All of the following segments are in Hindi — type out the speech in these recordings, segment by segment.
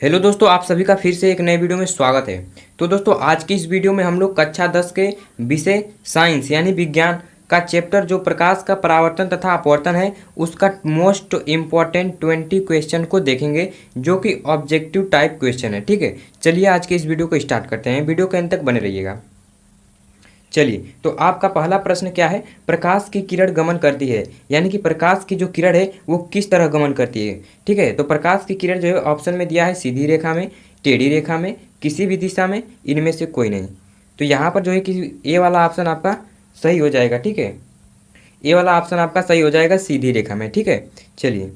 हेलो दोस्तों, आप सभी का फिर से एक नए वीडियो में स्वागत है। तो दोस्तों, आज की इस वीडियो में हम लोग कक्षा 10 के विषय साइंस यानी विज्ञान का चैप्टर जो प्रकाश का परावर्तन तथा अपवर्तन है उसका मोस्ट इम्पॉर्टेंट 20 क्वेश्चन को देखेंगे, जो कि ऑब्जेक्टिव टाइप क्वेश्चन है। ठीक है, चलिए आज के इस वीडियो को स्टार्ट करते हैं। वीडियो के अंत तक बने रहिएगा। चलिए, तो आपका पहला प्रश्न क्या है? प्रकाश की किरण गमन करती है, यानी कि प्रकाश की जो किरण है वो किस तरह गमन करती है। ठीक है, तो प्रकाश की किरण जो है ऑप्शन में दिया है सीधी रेखा में, टेढ़ी रेखा में, किसी भी दिशा में, इनमें से कोई नहीं। तो यहाँ पर जो है कि ए वाला ऑप्शन आपका सही हो जाएगा। ठीक है, ए वाला ऑप्शन आपका सही हो जाएगा सीधी रेखा में। ठीक है, चलिए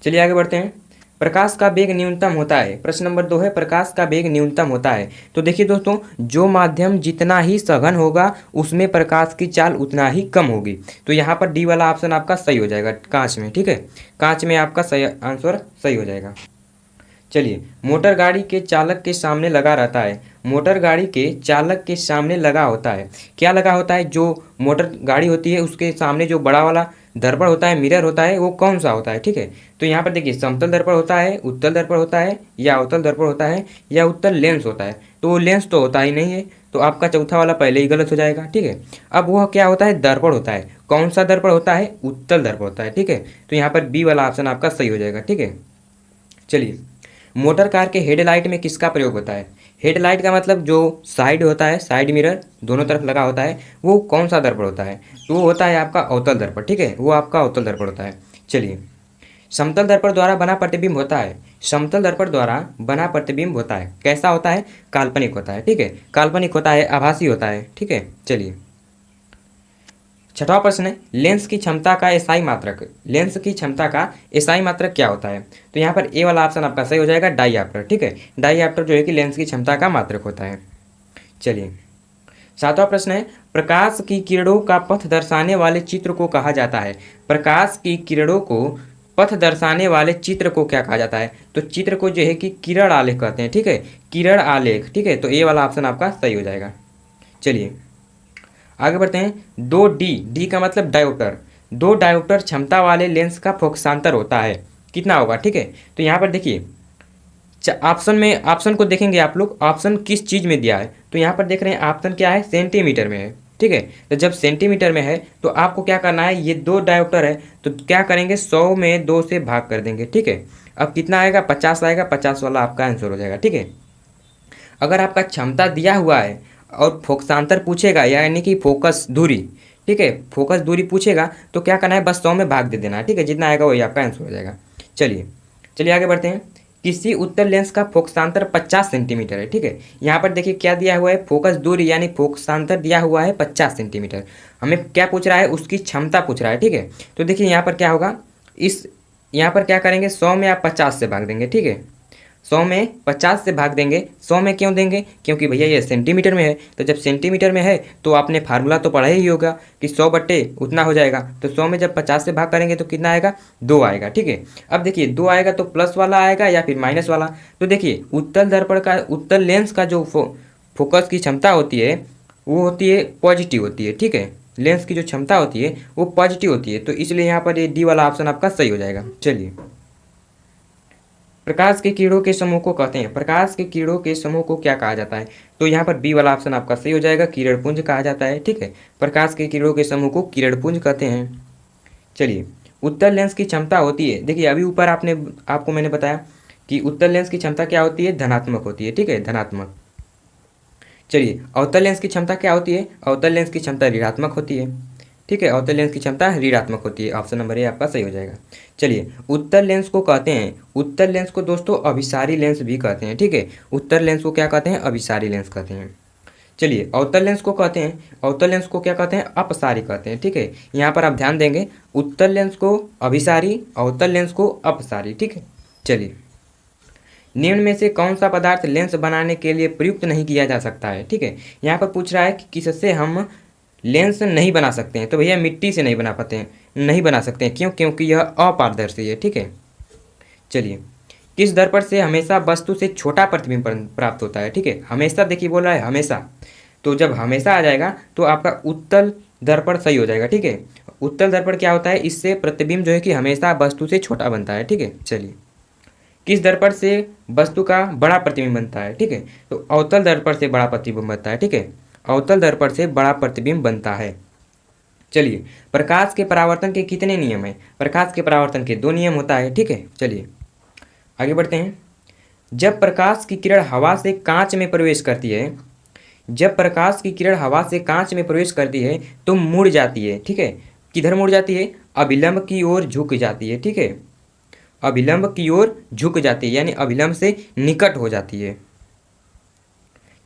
चलिए आगे बढ़ते हैं। प्रकाश का वेग न्यूनतम होता है। प्रश्न नंबर 2 है, प्रकाश का वेग न्यूनतम होता है। तो देखिए दोस्तों, जो माध्यम जितना ही सघन होगा उसमें प्रकाश की चाल उतना ही कम होगी। तो यहाँ पर डी वाला ऑप्शन आपका सही हो जाएगा, कांच में। ठीक है, कांच में आपका सही आंसर सही हो जाएगा। चलिए, मोटर गाड़ी के चालक के सामने लगा रहता है। मोटर गाड़ी के चालक के सामने लगा होता है, क्या लगा होता है? जो मोटर गाड़ी होती है उसके सामने जो बड़ा वाला दर्पण होता है, मिरर होता है, वो कौन सा होता है? ठीक है, तो यहाँ पर देखिए समतल दर्पण होता है, उत्तल दर्पण होता है, या अवतल दर्पण होता है, या उत्तल लेंस होता है। तो वो लेंस तो होता ही नहीं है, तो आपका चौथा वाला पहले ही गलत हो जाएगा। ठीक है, अब वह क्या होता है? दर्पण होता है। कौन सा दर्पण होता है? उत्तल दर्पण होता है। ठीक है, तो यहाँ पर बी वाला ऑप्शन आपका सही हो जाएगा। ठीक है, चलिए, मोटर कार के हेडलाइट में किसका प्रयोग होता है? हेडलाइट का मतलब जो साइड होता है, साइड मिरर दोनों तरफ लगा होता है, वो कौन सा दर्पण होता है? तो वो होता है आपका अवतल दर्पण। ठीक है, वो आपका अवतल दर्पण होता है। चलिए, समतल दर्पण द्वारा बना प्रतिबिंब होता है। समतल दर्पण द्वारा बना प्रतिबिंब होता है, कैसा होता है? काल्पनिक होता है। ठीक है, काल्पनिक होता है, आभासी होता है। ठीक है, चलिए, छठवां प्रश्न है, लेंस की क्षमता का एसआई मात्रक। लेंस की क्षमता का एसआई मात्रक क्या होता है? तो यहाँ पर ए वाला ऑप्शन आपका सही हो जाएगा, डाईऑप्टर। ठीक है, डाईऑप्टर जो है कि लेंस की क्षमता का मात्रक होता है। चलिए, सातवां प्रश्न है, प्रकाश की किरणों का पथ दर्शाने वाले चित्र को कहा जाता है। प्रकाश की किरणों को पथ दर्शाने वाले चित्र को क्या कहा जाता है? तो चित्र को जो है कि किरण आलेख कहते हैं। ठीक है, किरण आलेख। ठीक है, तो ए वाला ऑप्शन आपका सही हो जाएगा। चलिए, आगे बढ़ते हैं। दो डी, डी का मतलब डायोप्टर। दो डायोप्टर क्षमता वाले लेंस का फोकसांतर होता है, कितना होगा? ठीक है, तो यहाँ पर देखिए ऑप्शन में, ऑप्शन को देखेंगे आप लोग, ऑप्शन किस चीज़ में दिया है। तो यहाँ पर देख रहे हैं ऑप्शन क्या है? सेंटीमीटर में है। ठीक है, तो जब सेंटीमीटर में है तो आपको क्या करना है? ये दो डायोप्टर है तो क्या करेंगे? 100 में 2 से भाग कर देंगे। ठीक है, अब कितना आएगा? 50 आएगा। 50 वाला आपका आंसर हो जाएगा। ठीक है, अगर आपका क्षमता दिया हुआ है और फोकसांतर पूछेगा, यानी कि फोकस दूरी, ठीक है, फोकस दूरी पूछेगा तो क्या करना है? बस 100 में भाग दे देना है। ठीक है, जितना आएगा वही आपका आंसर हो जाएगा। चलिए चलिए आगे बढ़ते हैं। किसी उत्तल लेंस का फोकसांतर 50 सेंटीमीटर है। ठीक है, यहाँ पर देखिए क्या दिया हुआ है? फोकस दूरी यानी फोकसांतर दिया हुआ है 50 सेंटीमीटर। हमें क्या पूछ रहा है? उसकी क्षमता पूछ रहा है। ठीक है, तो देखिए यहाँ पर क्या होगा? इस यहाँ पर क्या करेंगे? 100 में आप 50 से भाग देंगे। ठीक है, 100 में 50 से भाग देंगे। 100 में क्यों देंगे? क्योंकि भैया ये सेंटीमीटर में है, तो जब सेंटीमीटर में है तो आपने फार्मूला तो पढ़ा ही होगा कि 100 बट्टे उतना हो जाएगा। तो 100 में जब 50 से भाग करेंगे तो कितना आएगा? 2 आएगा। ठीक है, अब देखिए 2 आएगा तो प्लस वाला आएगा या फिर माइनस वाला। तो देखिए उत्तल दर्पण का, उत्तल लेंस का जो फोकस की क्षमता होती है वो होती है पॉजिटिव होती है। ठीक है, लेंस की जो क्षमता होती है वो पॉजिटिव होती है, तो इसलिए यहाँ पर ये डी वाला ऑप्शन आपका सही हो जाएगा। चलिए, प्रकाश के किरणों के समूह को कहते हैं। प्रकाश के किरणों के समूह को क्या कहा जाता है? तो यहाँ पर बी वाला ऑप्शन आपका सही हो जाएगा, किरणपुंज कहा जाता है। ठीक है, प्रकाश के किरणों के समूह को किरणपुंज कहते हैं। चलिए, उत्तल लेंस की क्षमता होती है, देखिए अभी ऊपर आपको मैंने बताया कि उत्तल लेंस की क्षमता क्या होती है? धनात्मक होती है। ठीक है, धनात्मक। चलिए, अवतल लेंस की क्षमता क्या होती है? अवतल लेंस की क्षमता ऋणात्मक होती है। ठीक है, अवतल लेंस की क्षमता ऋणात्मक होती है। ऑप्शन नंबर ए आपका सही हो जाएगा। चलिए, उत्तल लेंस को कहते हैं, उत्तल लेंस को दोस्तों अभिसारी लेंस भी कहते हैं। ठीक है, उत्तल लेंस को क्या कहते हैं? अभिसारी लेंस कहते हैं। चलिए, अवतल लेंस को कहते हैं, अवतल लेंस को क्या कहते हैं? अपसारी कहते हैं। ठीक है, यहाँ पर आप ध्यान देंगे, उत्तल लेंस को अभिसारी, अवतल लेंस को अपसारी। ठीक है, चलिए, निम्न में से कौन सा पदार्थ लेंस बनाने के लिए प्रयुक्त नहीं किया जा सकता है? ठीक है, यहाँ पर पूछ रहा है कि किससे हम लेंस नहीं बना सकते हैं। तो भैया मिट्टी से नहीं बना पाते हैं, नहीं बना सकते हैं। क्यों? क्योंकि यह अपारदर्शी है। ठीक है, चलिए, किस दर्पण से हमेशा वस्तु से छोटा प्रतिबिंब प्राप्त होता है? ठीक है, हमेशा देखिए बोल रहा है हमेशा, तो जब हमेशा आ जाएगा तो आपका उत्तल दर्पण सही हो जाएगा। ठीक है, उत्तल दर्पण क्या होता है? इससे प्रतिबिंब जो है कि हमेशा वस्तु से छोटा बनता है। ठीक है, चलिए, किस दर्पण से वस्तु का बड़ा प्रतिबिंब बनता है? ठीक है, तो अवतल दर्पण से बड़ा प्रतिबिंब बनता है। ठीक है, अवतल दर्पण से बड़ा प्रतिबिंब बनता है। चलिए, प्रकाश के परावर्तन के कितने नियम हैं? प्रकाश के परावर्तन के 2 नियम होता है। ठीक है, चलिए आगे बढ़ते हैं। जब प्रकाश की किरण हवा से कांच में प्रवेश करती है, जब प्रकाश की किरण हवा से कांच में प्रवेश करती है तो मुड़ जाती है। ठीक है, किधर मुड़ जाती है? अभिलंब की ओर झुक जाती है। ठीक है, अभिलंब की ओर झुक जाती है, यानी अभिलंब से निकट हो जाती है।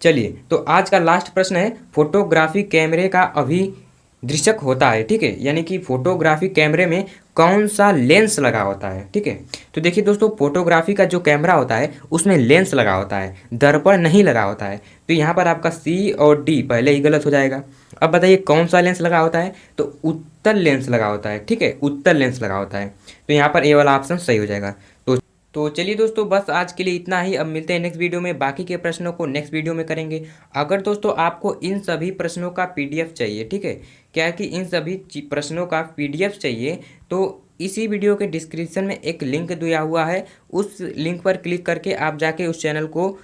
चलिए, तो आज का लास्ट प्रश्न है, फोटोग्राफी कैमरे का अभिदृशक होता है। ठीक है, यानी कि फोटोग्राफी कैमरे में कौन सा लेंस लगा होता है? ठीक है, तो देखिए दोस्तों, फोटोग्राफी का जो कैमरा होता है उसमें लेंस लगा होता है, दर्पण नहीं लगा होता है। तो यहाँ पर आपका सी और डी पहले ही गलत हो जाएगा। अब बताइए कौन सा लेंस लगा होता है? तो उत्तल लेंस लगा होता है। ठीक है, उत्तल लेंस लगा होता है। तो यहाँ पर ए वाला ऑप्शन सही हो जाएगा। तो चलिए दोस्तों, बस आज के लिए इतना ही। अब मिलते हैं नेक्स्ट वीडियो में, बाकी के प्रश्नों को नेक्स्ट वीडियो में करेंगे। अगर दोस्तों आपको इन सभी प्रश्नों का पीडीएफ चाहिए, ठीक है, क्या है कि इन सभी प्रश्नों का पीडीएफ चाहिए, तो इसी वीडियो के डिस्क्रिप्शन में एक लिंक दिया हुआ है, उस लिंक पर क्लिक करके आप जाके उस चैनल को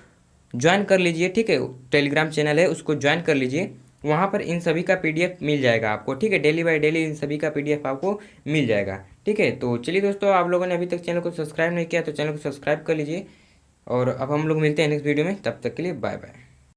ज्वाइन कर लीजिए। ठीक है, टेलीग्राम चैनल है, उसको ज्वाइन कर लीजिए। वहाँ पर इन सभी का पीडीएफ मिल जाएगा आपको। ठीक है, डेली बाय डेली इन सभी का पीडीएफ आपको मिल जाएगा। ठीक है, तो चलिए दोस्तों, आप लोगों ने अभी तक चैनल को सब्सक्राइब नहीं किया तो चैनल को सब्सक्राइब कर लीजिए। और अब हम लोग मिलते हैं नेक्स्ट वीडियो में, तब तक के लिए बाय बाय।